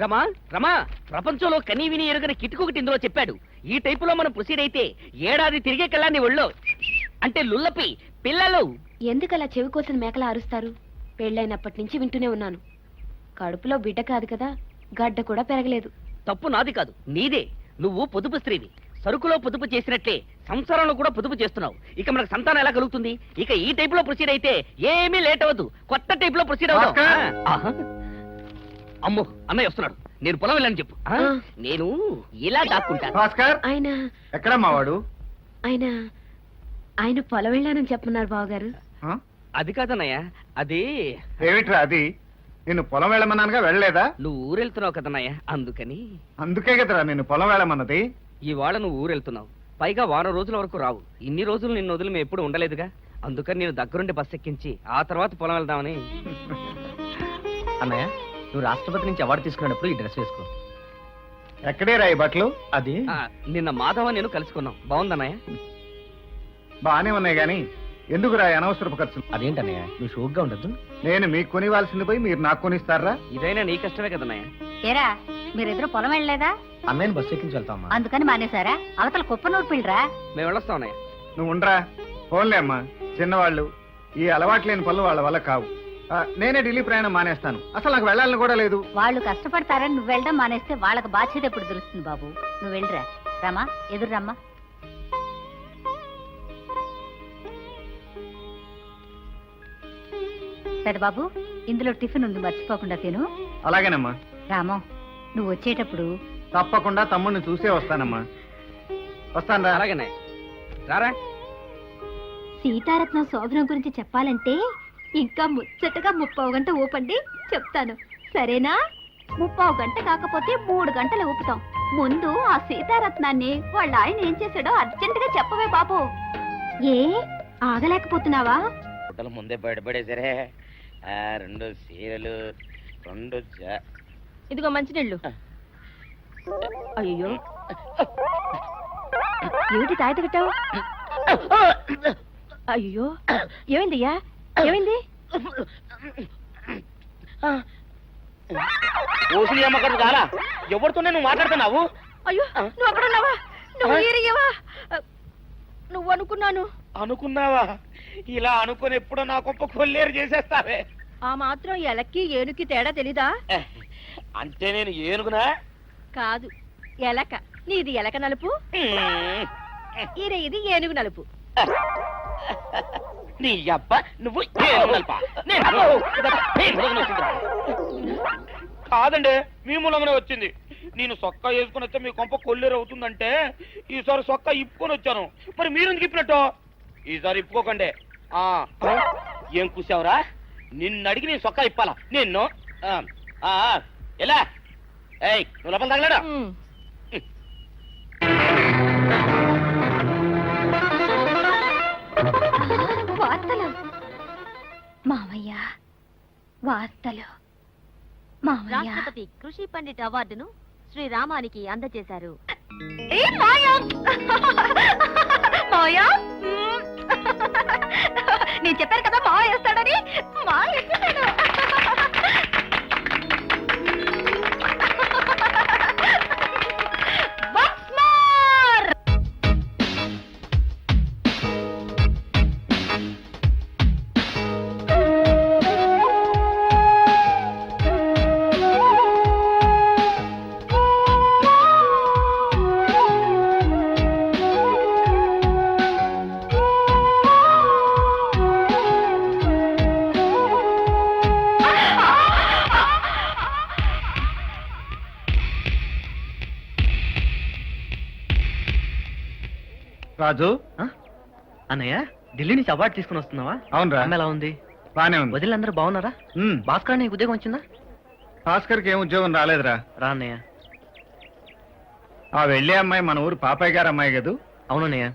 రమా రమా, ప్రపంచంలో కనీ విని ఎరుగని కిటుకొకటి ఇందులో చెప్పాడు. ఈ టైపులో మనం ప్రొసీడ్ అయితే ఏడాది తిరిగే కల్లా నీ ఒళ్ళో అంటే లుల్లపి పిల్లలు. ఎందుకలా చెవి కోసిన మేకలా అరుస్తారు? పెళ్ళైనప్పటి నుంచి వింటూనే ఉన్నాను. కడుపులో బిడ్డ కాదు కదా, గడ్డ కూడా పెరగలేదు. తప్పు నాది కాదు, నీదే. నువ్వు పొదుపు స్త్రీవి. సరుకులో పొదుపు చేసినట్లే సంసారంలో కూడా పొదుపు చేస్తున్నావు. ఇక మనకు సంతానం ఎలా కలుగుతుంది? ఇక ఈ టైప్ లో ప్రొసీడ్ అయితే ఏమీ లేట్ అవ్వదు. కొత్త టైప్ లో ప్రొసీడ్ అవుతాం. అమ్మో, అన్నయ్య వస్తున్నాడు. నేను పొలం వెళ్ళని చెప్పు. నేను ఇలా దాక్కుంటాను. ఆయన ఎక్కడమ్మా వాడు? ఆయన పొలం వెళ్ళానని చెప్పన్నారు బావగారు. అది కాదన్నయ్య, అది ఏమిట్రా అది? నిన్ను పొలం వెళ్ళమన్నానుగా, వెళ్ళలేదా? నువ్వు ఊరెళ్తున్నావు కదన్నయ్య, అందుకని. అందుకే కదరా నిన్ను పొలం వెళ్ళమన్నది. ఇవాళ నువ్వు ఊరెళ్తున్నావు, పైగా వారం రోజుల వరకు రావు. ఇన్ని రోజులు నిన్ను వదిలి మేము ఎప్పుడు ఉండలేదుగా, అందుకని నేను దగ్గరుండి బస్ ఎక్కించి ఆ తర్వాత పొలం వెళ్దామని. అన్నయ్య, నువ్వు రాష్ట్రపతి నుంచి అవార్డు తీసుకున్నప్పుడు ఈ డ్రెస్ వేసుకో. ఎక్కడే రా ఈ బట్టలు? అది నిన్న మాధవ నేను కలుసుకున్నాం. బాగుందన్నయ్య? బానే ఉన్నాయి గాని ఎందుకురా అనవసరపు ఖర్చు? అదేంటన్నయ్య, నువ్వు షోక్గా ఉండద్దు. నేను మీకు కొనివ్వాల్సింది పోయి మీరు నాకు కొనిస్తారా? ఇదైనా నీ కష్టమే కదన్నయ్య. ఏరా, మీరిద్దరు పొలం వెళ్ళలేదా? అన్నయ్యని బస్సు ఎక్కించి వెళ్తామా? అందుకని మానేశారా? అవతల కుప్పనూరు పిల్లరా. మేము వెళ్ళొస్తాం అన్నయ్య. నువ్వు ఉండరా. ఫోన్లే అమ్మా, చిన్నవాళ్ళు. ఈ అలవాటు లేని పనులు వాళ్ళ వల్ల కావు. నేనే ఢిల్లీ ప్రయాణం మానేస్తాను. అసలు నాకు వెళ్ళాలని కూడా లేదు. వాళ్ళు కష్టపడతారని నువ్వు వెళ్ళడం మానేస్తే వాళ్ళకి బాధ్యత ఎప్పుడు తెలుస్తుంది బాబు? నువ్వు వెళ్ళరా. రామా, ఎదురు రమ్మా. పెద్దబాబు, ఇందులో టిఫిన్ ఉంది, మర్చిపోకుండా తిను. అలాగేనమ్మా. రామో, నువ్వు వచ్చేటప్పుడు తప్పకుండా తమ్ముడిని చూసే వస్తానమ్మా. వస్తాను. అలాగేనే రారా. సీతారత్నం శోభనం గురించి చెప్పాలంటే ఇంకా ముచ్చటగా 30 గంట ఊపండి, చెప్తాను. సరేనా? 30 గంట కాకపోతే 3 గంటలు ఊపుతాం. ముందు ఆ సీతారత్నాన్ని వాళ్ళ ఆయన ఏం చేశాడో అర్జెంట్ గా చెప్పవే బాబు. ఏ ఆగలేకపోతున్నావా? ముందే బయటపడేసరే. 2 సీరలు, 2 ఇదిగో మంచినీళ్ళు. అయ్యో, ఏమిటి తాయిత కట్టావు? అయ్యో, ఏమైందయ్యా? ఏమైంది? ఓసిలి అమ్మకడు చాలా. ఎవరితోనే నువ్వు మాట్లాడుతున్నావు? అయ్యో, నువ్వు అక్కడున్నావా? నువ్వు ఏరియవా? నువ్వు అనుకున్నావా? ఇలా అనుకుని ఎప్పుడో నా గొప్ప కొల్లేరు చేసేస్తావే. ఆ మాత్రం ఎలక్కి ఏనుకి తేడా తెలీదా? అంటే నేను ఏనుగునా? కాదు, ఎలక. నీది ఎలక నలుపు, ఇది ఏనుగు నలుపు. నీ అబ్బ, నువ్వు కాదండి, మీ మూలంగానే వచ్చింది. నేను సొక్క వేసుకుని వచ్చా మీ కొంప కొల్లేరు అవుతుందంటే ఈసారి సొక్క ఇప్పుకొని వచ్చాను. మరి మీరు ఎందుకు ఇప్పినట్టు? ఈసారి ఇప్పుకోకండి. ఏం కూసావురా? నిన్ను అడిగి నేను సొక్క ఇప్పాలా? నిన్ను ఎలా? ఏయ్, నువ్వు లోపల తగలడా? వార్తలు మావయ్య, వార్తలు మావయ్య. రాష్ట్రపతి కృషి పండిట్ అవార్డును శ్రీరామానికి అందజేశారు. నేను చెప్పాను కదా మావయ్య వేస్తాడని. మావయ్య వేస్తాడు. రాజు, అన్నయ్య, ఢిల్లీ నుంచి అవార్డు తీసుకుని వస్తున్నావా? అవునరా. ఎలా ఉంది? బానే ఉంది. వదిలిందరూ బాగున్నారా? భాస్కర్ నీకు ఉద్యోగం వచ్చిందా? భాస్కర్కి ఏం ఉద్యోగం రాలేదురా. రా అన్నయ్య. ఆ వెళ్ళే అమ్మాయి మన ఊరు పాపయ్య గారు అమ్మాయి కదూ? అవునన్నయ్య.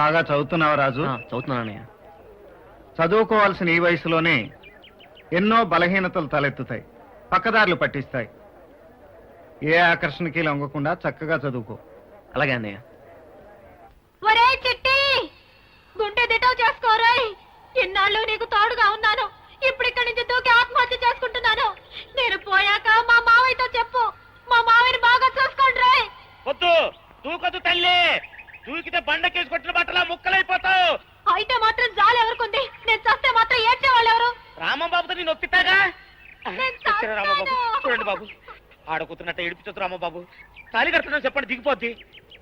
బాగా చదువుతున్నావా రాజు? చదువుతున్నాను అన్నయ్య. చదువుకోవాల్సిన ఈ వయసులోనే ఎన్నో బలహీనతలు తలెత్తుతాయి, పక్కదారులు పట్టిస్తాయి. ఏ ఆకర్షణకి లొంగకుండా చక్కగా చదువుకో. అలాగే అన్నయ్య. ఒరే చిట్టి, గుండె దిటవు చేసుకోరాయ్. ఇన్నాళ్ళు నీకు తోడుగా ఉన్నాను, ఇప్పుడు ఇక్కడి నుంచి దూకి ఆత్మహత్య చేసుకుంటున్నాను. నేను రామబాబుతో నేను ఒప్పిస్తాగా నేను వచ్చారా రామబాబు చస్తాను. చూడండి బాబు ఆడకూతున్నట్ట ఏడిపించొద్దు రామబాబు తాళి కడుతున్నాను చెప్పండి దిగిపోద్ది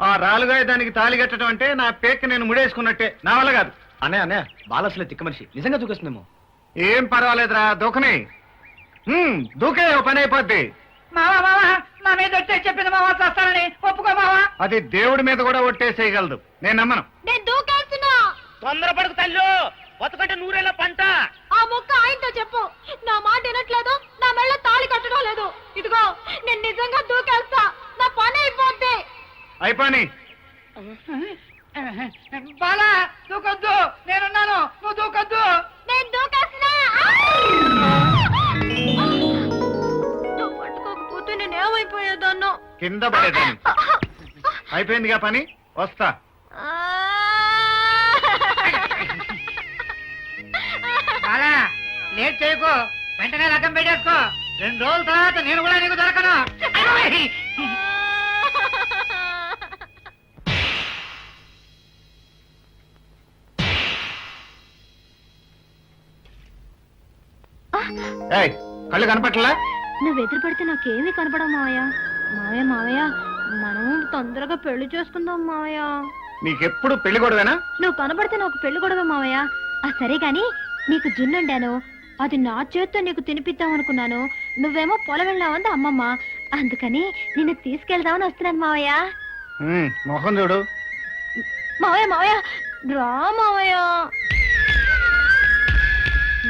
ఆ రాలుగా దానికి తాళి కట్టడం అంటే నా పేక్ నేను ముడేసుకున్నట్టే నా వల్ల కాదు. అన్నయ్య అన్నయ్య బాలసులే తిక్క మనిషి నిజంగా దూకేస్తుందేమో. ఏం పర్వాలేదురా దూకనే. దూకే ఓ పని అయిపోద్ది. నా మీద వచ్చే చెప్పింది మావా చేస్తానని ఒప్పుకో మావా. అది దేవుడి మీద కూడా ఒట్టేసేయగలదు. నేను నమ్మను. నేను దూకేస్తున్నా. తొందరపడకు తల్లు బతుకంటే నూరేళ్ళ పంట ఆ ముక్క ఆయనతో చెప్పు. నా మాట వినట్లేదు, నా మెళ్ళ తాళి కట్టడం లేదు. ఇదిగో నేను నిజంగా దూకేస్తా, నా పని అయిపోద్ది. అయిపోయి బాలా దూకొద్దు, నేనున్నాను, నువ్వు దూకొద్దు. నేను దూకేస్తున్నా. నువ్వు పట్టుకోకపోతే నేను ఏమైపోయేదాన్నో. కింద పడేదాన్ని. అయిపోయిందిగా పని, వస్తా. బాలా లేట్ చేయకు, వెంటనే లగ్గం పెట్టేసుకో. 2 రోజుల తర్వాత నేను కూడా నీకు దొరకను. ఏయ్, కళ్ళు కనపట్లా? నువ్వు ఎదురు పడితే నాకేమీ కనపడవు మావయ్య. మావయ్య మావయ్య, మనం తొందరగా పెళ్లి చేసుకుందాం మావయ్య. నీకెప్పుడు పెళ్లి గొడవేనా? నువ్వు కనబడితే నాకు పెళ్లి గొడవ మావయ్య. సరే గాని నీకు జున్నుండాను, అది నా చేత్తో నీకు తినిపిద్దాం అనుకున్నాను. నువ్వేమో పొలం వెళ్ళావంది అమ్మమ్మ, అందుకని నిన్ను తీసుకెళ్దామని వస్తున్నాను మావయ్య. మొహం చూడు. మావయ్య మావయ్య రా మావయ్య,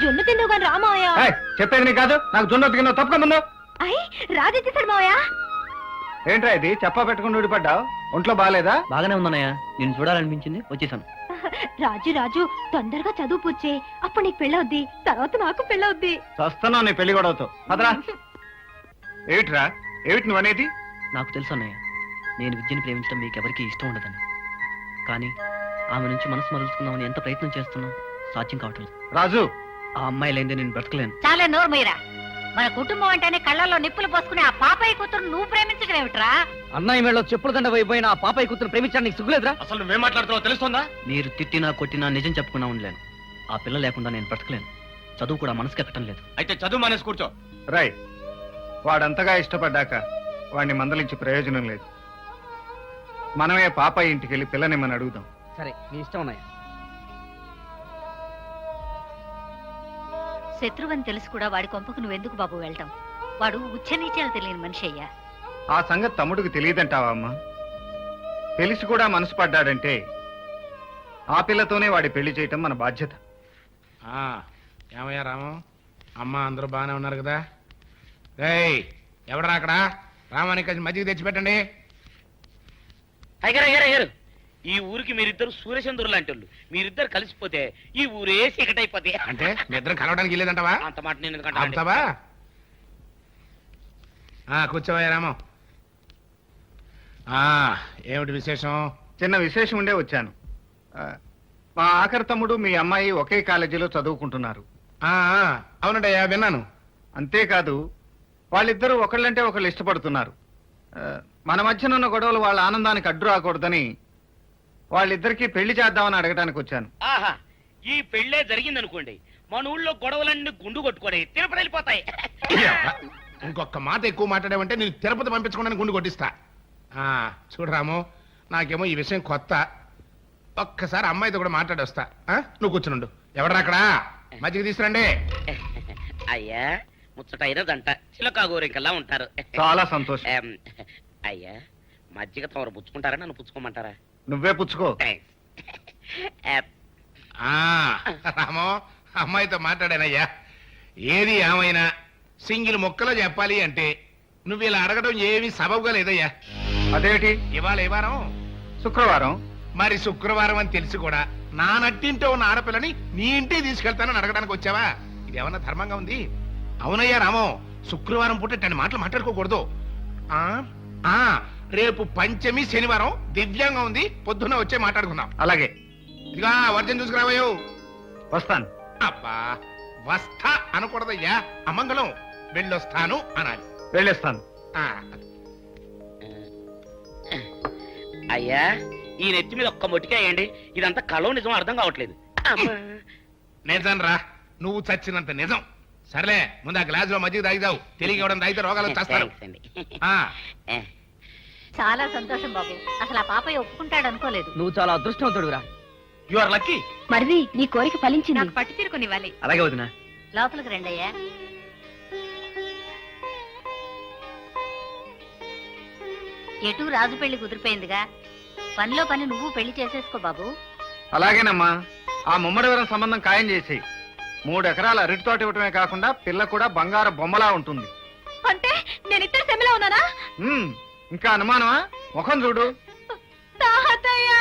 జున్ను తిందువు కానీ రా మావయ్య. ఏయ్, చెప్పేది నీ కాదు, నాకు జొన్న తిన్నావు, తప్పకుండా. అయ్యి రాజెచ్చేసాడు మావయ్య. ఏంట్రా ఇది చెప్పా పెట్టుకుని ఊడిపడ్డావు? ఒంట్లో బాగాలేదా? బాగానే ఉందన్నయ్య, నేను చూడాలనిపించింది వచ్చేసాను. రాజు రాజు తొందరగా చదువు పూర్చే, అప్పుడు నీకు పెళ్ళవుద్ది, తర్వాత నాకు పెళ్ళవుద్ది. చస్తున్నావు నీ పెళ్లి గొడవతో. అదరా ఏమిట్రా, ఏమిటి నువ్వు అనేది? నాకు తెలుసు అన్నయ్య, నేను విద్యను ప్రేమించడం మీకు ఎవరికీ ఇష్టం ఉండదని. కానీ ఆమె నుంచి మనసు మరల్చుకుందామని ఎంత ప్రయత్నం చేస్తున్నా సాధ్యం కావట్లేదు. రాజు, ఆ అమ్మాయి లేదే నేను బ్రతకలేను. చాలే నోరు మీరా. మన కుటుంబం అంటేనే కళ్ళల్లో నిప్పులు పోసుకుని ఆ పాపయ్య కూతురు నువ్వు ప్రేమించడం ఏమిట్రా? అన్నయ్య మేళలో చెప్పులు దండ అయిపోయిన ఆ పాపయ్య కూతురు ప్రేమించడానికి నీకు సిగ్గులేదురా? అసలు నువ్వేం మాట్లాడుతున్నావు తెలుస్తుందా? మీరు తిట్టినా కొట్టినా నిజం చెప్పుకున్నా ఉండలేను. ఆ పిల్ల లేకుండా నేను బ్రతకలేను. చదువు కూడా మనసుకి ఎక్కటం లేదు. అయితే చదువు మానేసి కూర్చో. రై, వాడంతగా ఇష్టపడ్డాక వాడిని మందలించి ప్రయోజనం లేదు. మనమే పాప ఇంటికి వెళ్ళి పిల్లనిమ్మని అడుగుదాం. సరే నీ ఇష్టం అన్నయ్య. శత్రువని తెలుసు కూడా వాడి కొంపకు నువ్వెందుకు బాబు వెళ్ళటం? వాడు ఉచ్చనీచాలు తెలియని మనిషి అయ్యా. ఆ సంగతి తమ్ముడికి తెలియదంటావా అమ్మా? తెలిసి కూడా మనసు పడ్డాడంటే ఆ పిల్లతోనే వాడి పెళ్లి చేయటం మన బాధ్యత. ఏమయ్యా రాము, అమ్మ అందరూ బాగానే ఉన్నారు కదా? రేయ్, ఎవడరా అక్కడ? రామానికి కొంచెం మజ్జిగ తెచ్చిపెట్టండి. అయ్యారు అయ్యారు అయ్యారు ఈ ఊరికి మీరిద్దరు సూర్యచంద్రులు లాంటి వాళ్ళు. మీరిద్దరు కలిసిపోతే ఈ ఊరే చీకటైపోతే. అంటే మీ ఇద్దరం కలవడానికి వెళ్ళేదంటావా? అంత మాట నేను ఎందుకంటే ఆపుతావా? కూర్చోవయ్యా రాము. ఏమిటి విశేషం? చిన్న విశేషం ఉండే వచ్చాను. మా ఆఖరి తమ్ముడు మీ అమ్మాయి ఒకే కాలేజీలో చదువుకుంటున్నారు. అవునండయ్యా, విన్నాను. అంతేకాదు, వాళ్ళిద్దరూ ఒకళ్ళంటే ఒకళ్ళు ఇష్టపడుతున్నారు. మన మధ్యన ఉన్న గొడవలు వాళ్ళ ఆనందానికి అడ్డు రాకూడదని వాళ్ళిద్దరికీ పెళ్లి చేద్దామని అడగడానికి వచ్చాను. ఆహా, ఈ పెళ్ళే జరిగిందనుకోండి, మన ఊళ్ళో గొడవలన్నీ గుండు కొట్టుకొని తిరుపతి వెళ్ళిపోతాయి. ఇంకొక మాట ఎక్కువ మాట్లాడావంటే నేను తిరుపతి పంపించుకోవడానికి గుండు కొట్టిస్తా. చూడు రాము, నాకేమో ఈ విషయం కొత్త. ఒక్కసారి అమ్మాయితో కూడా మాట్లాడి వస్తా. నువ్వు కూర్చునుండు. ఎవడరా అక్కడ? మజ్జిగ తీసుకురండి. అయ్యా, ముచ్చటైనదంట చిలకా గోరింకల్లా ఉంటారు. చాలా సంతోషం. అయ్యా, మజ్జిగ తమరు పుచ్చుకుంటారా, నన్ను పుచ్చుకోమంటారా? నువ్వే పుచ్చుకో. రాము, అమ్మాయితో మాట్లాడానయ్యా. ఏది ఏమైనా సింగిల్ ముక్కలో చెప్పాలి అంటే నువ్వు ఇలా అడగడం ఏమీ సబబుగా లేదయ్యా. అదేమిటి? ఇవాళ ఏ వారం? శుక్రవారం. మరి శుక్రవారం అని తెలిసి కూడా నా నట్టింటో ఉన్న ఆడపిల్లని నీ ఇంటికి తీసుకెళ్తానని అడగడానికి వచ్చావా? ఇది ఏమన్నా ధర్మంగా ఉంది? అవునయ్యా రామో, శుక్రవారం పూట ఇట్లాంటి మాటలు మాట్లాడుకోకూడదు. రేపు పంచమి శనివారం దివ్యంగా ఉంది, పొద్దున్న వచ్చే మాట్లాడుకుందాం. అలాగే. ఇదిగా వర్జన్ చూసుకురావయ్యో. వస్తాను. అబ్బా, వస్తా అనకూడదయ్యా, అమంగళం. వెళ్ళొస్తాను అనాలి. వెళ్ళేస్తాను. అయ్యా, ఈ నెత్తి మీద ఒక్క మొట్టికాయండి, ఇదంతా కలో నిజం అర్థం కావట్లేదు. నిజం రా, నువ్వు చచ్చినంత నిజం. సర్లే ముందు ఆ గ్లాసులో మజ్జిగ తాగిదావు. తెలియక ఇవ్వడం తాగితే రోగాలు వచ్చేస్తారు. థాంక్స్ అండి. ఆ, చాలా సంతోషం బాబు. అసలు ఆ పాపయ్య ఒప్పుకుంటాడు అనుకోలేదు. నువ్వు చాలా అదృష్టవంతుడురా. You are lucky. మరిది నీ కోరిక ఫలించింది. నాకు పట్టు తీరుకునివ్వాలి. అలాగే వదినా. లోపలికి రండయ్యా. ఎటు రాజు పెళ్లి కుదిరిపోయిందిగా, పనిలో పని నువ్వు పెళ్లి చేసేసుకో బాబు. అలాగేనమ్మా, ఆ ముమ్మడివరం సంబంధం ఖాయం చేసి 3 ఎకరాల అరటి తోట ఇవ్వటమే కాకుండా పిల్ల కూడా బంగారు బొమ్మలా ఉంటుంది. అంటే నేను ఇద్దరు సెమిలో ఉన్నానా? ఇంకా అనుమానమా? ముఖం చూడు. తాతయ్య!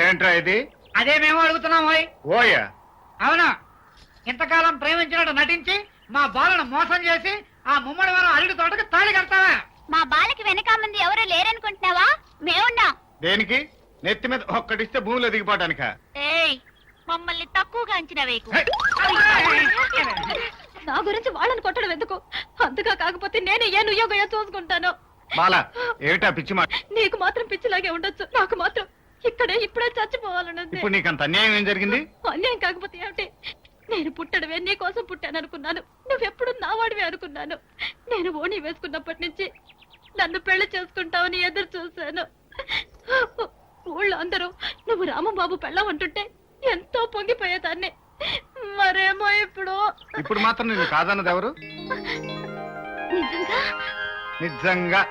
ఏంట్రా ఇది? అదే మేము అడుగుతున్నాం. ఓయా, అవునా, ఇంతకాలం ప్రేమించినట్టు నటించి మా బాలను మోసం చేసి ఆ ముమ్మడి వారం అరటి తోటకు తాళి కడతావా? మా బాలకి వెనక మంది ఎవరు లేరనుకుంటున్నావా? మేమున్నాం. దేనికి? నెత్తి మీద ఒక్కటిస్తే భూమిలో దిగిపోవటానిక? ఏయ్, మమ్మల్ని తక్కువగా అంచనా వేయకు. నా గురించి వాళ్ళని కొట్టడం ఎందుకు? అంతగా కాకపోతే నేను ఏ నుయ్యోగయో చూసుకుంటాను. బాలా, ఏమిటా పిచ్చి మాట? నీకు మాత్రం పిచ్చిలాగే ఉండొచ్చు, నాకు మాత్రం ఇప్పుడే చచ్చిపోవాలన్నది. ఇప్పుడు నీకంత అన్యాయం ఏం జరిగింది? అన్యాయం కాకపోతే ఏమిటి? నేను పుట్టడమే నీ కోసం పుట్టాను అనుకున్నాను. నువ్వెప్పుడు నా వాడివే అనుకున్నాను. నేను ఓణి వేసుకున్నప్పటి నుంచి నన్ను పెళ్లి చేసుకుంటావని ఎదురు చూశాను. ఊళ్ళో అందరూ నువ్వు రామబాబు పెళ్ళం అంటుంటే ఎంతో పొంగిపోయేదాన్ని. మరేమో ఇప్పుడు మాత్రం నేను కాదన్నది ఎవరు? నిజంగా నిజంగా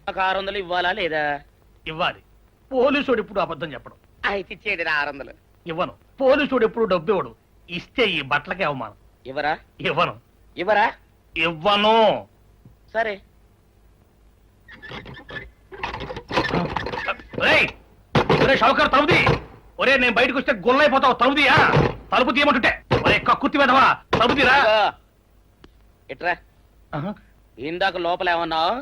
నాకు 600 ఇవ్వాలా లేదా? ఇవ్వాలి. పోలీసుడు ఇప్పుడు అబద్ధం చెప్పడం. అయితే ఇచ్చేది 600. ఇవ్వను. పోలీసుడు ఎప్పుడు డబ్బు ఇవ్వడు. ఇస్తే ఈ బట్టలకే అవమానం. ఇవ్వరా? ఇవ్వను. ఇవ్వరా? ఇవ్వను. సరే. షౌకర్ తలుపుది. ఒరే, నేను బయటకు వస్తే గొల్లైపోతావు. తలుపుదియా? తలుపు తీయమంటుంటే ఒరే కక్కుర్తి వెధవా, తలుపు తీరా. ఇట్రా. ఇందాక లోపల ఏమన్నావు?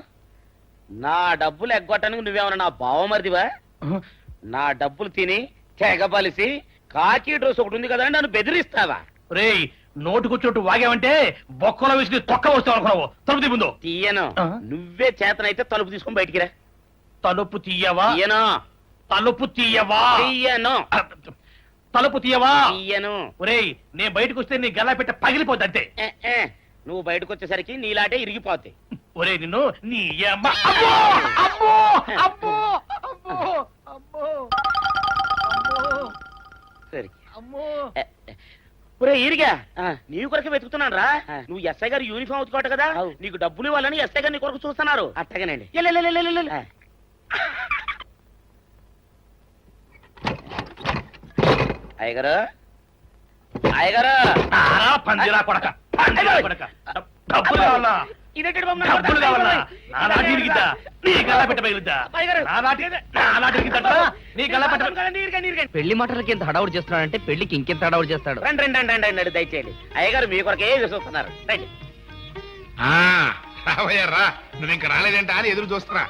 నా డబ్బులు ఎగ్గొట్టడానికి నువ్వేమన్నా నా బావమరిదివా? నా డబ్బులు తిని తెగబలిసి కాకి డ్రెస్ ఒకటి ఉంది కదా నన్ను బెదిరిస్తావా? రే, నోటుకొచ్చినట్టు వాగావంటే బొక్కలో వేసి తొక్క వస్తావు అనుకున్నావు. తలుపు తీ ముందు. తీయను. నువ్వే చేతనైతే తలుపు తీసుకొని బయటికి రా. తలుపు తీయవా? తీయను. తలుపు తీయవా? తీయను. తలుపు తీయవా? తీయను. ఒరేయ్, నేను బయటకు వస్తే నీ గల్లా పెట్ట పగిలిపోద్ది అంతే. నువ్వు బయటకు వచ్చేసరికి నీలాటే ఇరిగిపోతాయి. ఒరే, నిన్ను నీ అమ్మ. అబ్బో! అబ్బో! అబ్బో! అబ్బో! అబ్బో! అబ్బో! సరే. అమ్మో! ఒరే ఈరిగా, నీ కొరకు వెతుకుతున్నాను రా. నువ్వు ఎస్ఐ గారు యూనిఫామ్ అవుతుకోట కదా, నీకు డబ్బులు ఇవ్వాలని ఎస్ఐ గారు నీ కొరకు చూస్తున్నారు. అట్టగానండి. అయ్యగారు, అయ్యగారు, తారా పందిరా కొడక, పందిరా కొడక. డబ్బులు కావాలా? ఇదేంటి బాబు? డబ్బులు కావాలా? నా నాటి ఇరిగిద్దా? నీ గల్లా పెట్ట పగిలిద్దా? నా నాటి ఇరిగిద్దా? నీ గల్లా పెట్ట. పెళ్లి మాటలకి ఎంత హడావుడు చేస్తున్నాడంటే పెళ్లికి ఇంకెంత హడావుడు చేస్తాడు. రండి రండి రండి రండి, దయచేయండి. అయ్యగారు మీ కొరకే చూస్తున్నారు. రండి. రావయ్యారా, నువ్వు ఇంకా రాలేదంటా అని ఎదురు చూస్తున్నా.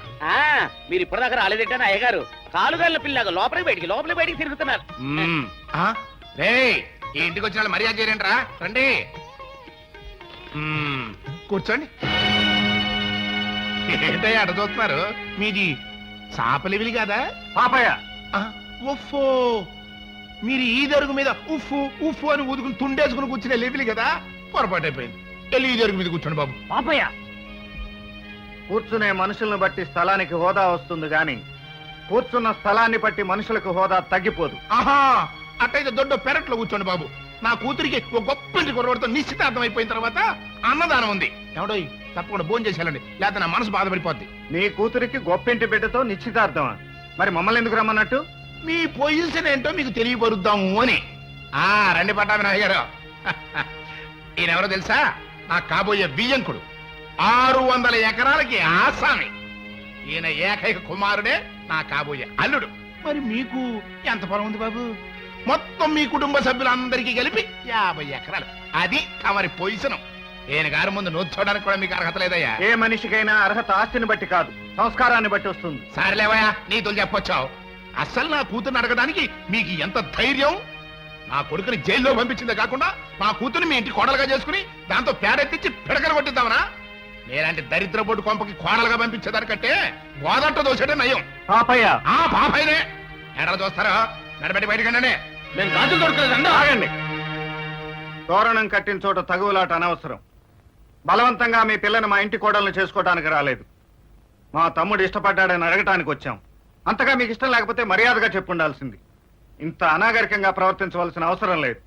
మీరు ఇప్పటిదాకా రాలేదంటే అయ్యగారు కాలుగాళ్ళ పిల్లగా లోపలికి బయటికి తిరుగుతున్నారు. రేయ్, ఈ ఇంటికి వచ్చిన వాళ్ళు మర్యాద చేయరంటరా. రండి, కూర్చోండి. ఏంటయ్యా అట చూస్తున్నారు? మీది చాపలివిలి కదా? పాపయ్య, ఉఫ్ఫో, మీరు ఈ దరుగు మీద ఉఫ్ఫు ఉఫ్ఫు అని ఊదుకుని తుండేసుకుని కూర్చునే లెవిలి కదా? పొరపాటు అయిపోయింది. వెళ్ళి ఈ దరుగు మీద కూర్చోండి బాబు. పాపయ్య, కూర్చునే మనుషులను బట్టి స్థలానికి హోదా వస్తుంది గాని కూర్చున్న స్థలాన్ని బట్టి మనుషులకు హోదా తగ్గిపోదు. ఆహా, అట్టయితే దొడ్డ పెరట్లో కూర్చోండి బాబు. నా కూతురికి ఒక గొప్ప ఇంటి కుర్రవాడితో నిశ్చితార్థం అయిపోయిన తర్వాత అన్నదానం ఉంది. ఎవడో తప్పకుండా భోజనం చేసేయాలండి, లేకపోతే నా మనసు బాధపడిపోద్ది. నీ కూతురికి గొప్పింటి బిడ్డతో నిశ్చితార్థమా? మరి మమ్మల్ని ఎందుకు రమ్మన్నట్టు? మీ పొజిషన్ ఏంటో మీకు తెలియపరుద్దాము అని. రండి పట్టాభినాయ్ గారు. ఈయనెవరో తెలుసా? నా కాబోయే బియ్యంకుడు. 600 ఎకరాలకి ఆసామి. ఈయన ఏకైక కుమారుడే నా కాబోయే అల్లుడు. మరి మీకు ఎంత పొలం ఉంది బాబు? మొత్తం మీ కుటుంబ సభ్యులందరికీ కలిపి 50 ఎకరాలు. అది తమరి పొజిషన్. ఈయన గారి ముందు నోచుకోవడానికి కూడా మీకు అర్హత లేదయ్యా. ఏ మనిషికైనా అర్హత ఆస్తిని బట్టి కాదు, సంస్కారాన్ని బట్టి వస్తుంది. సరేలేవయ్యా, నీతులు చెప్పొచ్చావు. అస్సలు నా కూతుర్ని అడగడానికి మీకు ఎంత ధైర్యం? నా కొడుకుని జైల్లో పంపించిందే కాకుండా నా కూతుర్ని మీ ఇంటి కోడలుగా చేసుకుని దాంతో పేడెత్తించి పిడకలు కొట్టిద్దామనా? నేలాంటి దరిద్ర బోటు కొంపకి కోడలుగా పంపించేదానికంటే గోదంట దోసేటే నయం. పాపయ్య, పాపైనే ఎడలు చూస్తారా? నడబెట్టి బయటకండి. నేను గాజులు దొరకలేదండి. ఆగండి. తోరణం కట్టిన చోట తగువులాట అనవసరం. బలవంతంగా మీ పిల్లని మా ఇంటి కోడల్ని చేసుకోవడానికి రాలేదు. మా తమ్ముడు ఇష్టపడ్డాడని అడగటానికి వచ్చాం. అంతగా మీకు ఇష్టం లేకపోతే మర్యాదగా చెప్పుండాల్సింది. ఇంత అనాగరికంగా ప్రవర్తించవలసిన అవసరం లేదు.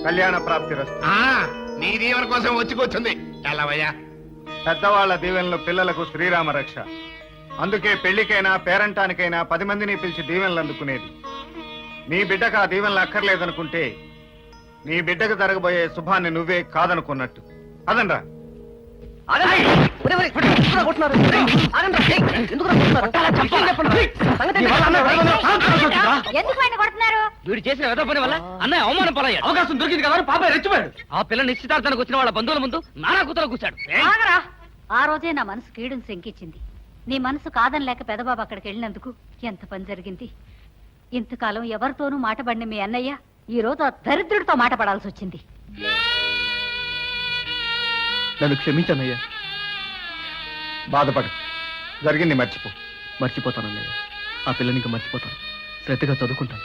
కళ్యాణ ప్రాప్తి రస్తు. నీ దీవెన కోసం వచ్చుకొచ్చింది. ఎలావయ్యా? పెద్దవాళ్ల దీవెనలు పిల్లలకు శ్రీరామ రక్ష. అందుకే పెళ్లికైనా పేరంటానికైనా 10 మందిని పిలిచి దీవెనలు అందుకునేది. నీ బిడ్డకు ఆ దీవెనలు అక్కర్లేదనుకుంటే నీ బిడ్డకు జరగబోయే శుభాన్ని నువ్వే కాదనుకున్నట్టు. అదనరా. ఎందుకు ఆయన కొడుతున్నారు? వీడు చేసిన వెధవ పని వల్ల అన్నయ్య అవమానం పాలయ్యాడు. అవకాశం దొరికింది కదా పాపాయి రెచ్చిపోయాడు. ఆ పిల్ల నిశ్చితార్థానికి వచ్చిన వాళ్ళ బంధువుల ముందు నానా కూతురు కూర్చాడు. ఆగరా. ఆ రోజే నా మనసు కీడును శంకించింది. నీ మనసు కాదని లేక పెదబాబు అక్కడికి వెళ్ళినందుకు ఎంత పని జరిగింది. ఇంతకాలం ఎవరితోనూ మాటపడిన మీ అన్నయ్య ఈ రోజు ఆ దరిద్రుడితో మాట పడాల్సి వచ్చింది. నన్ను క్షమించన్నయ్యా. బాధపడు, జరిగింది మర్చిపో. మర్చిపోతానన్నయ్య. ఆ పిల్లని ఇంకా మర్చిపోతాను. శ్రద్ధగా చదువుకుంటాను.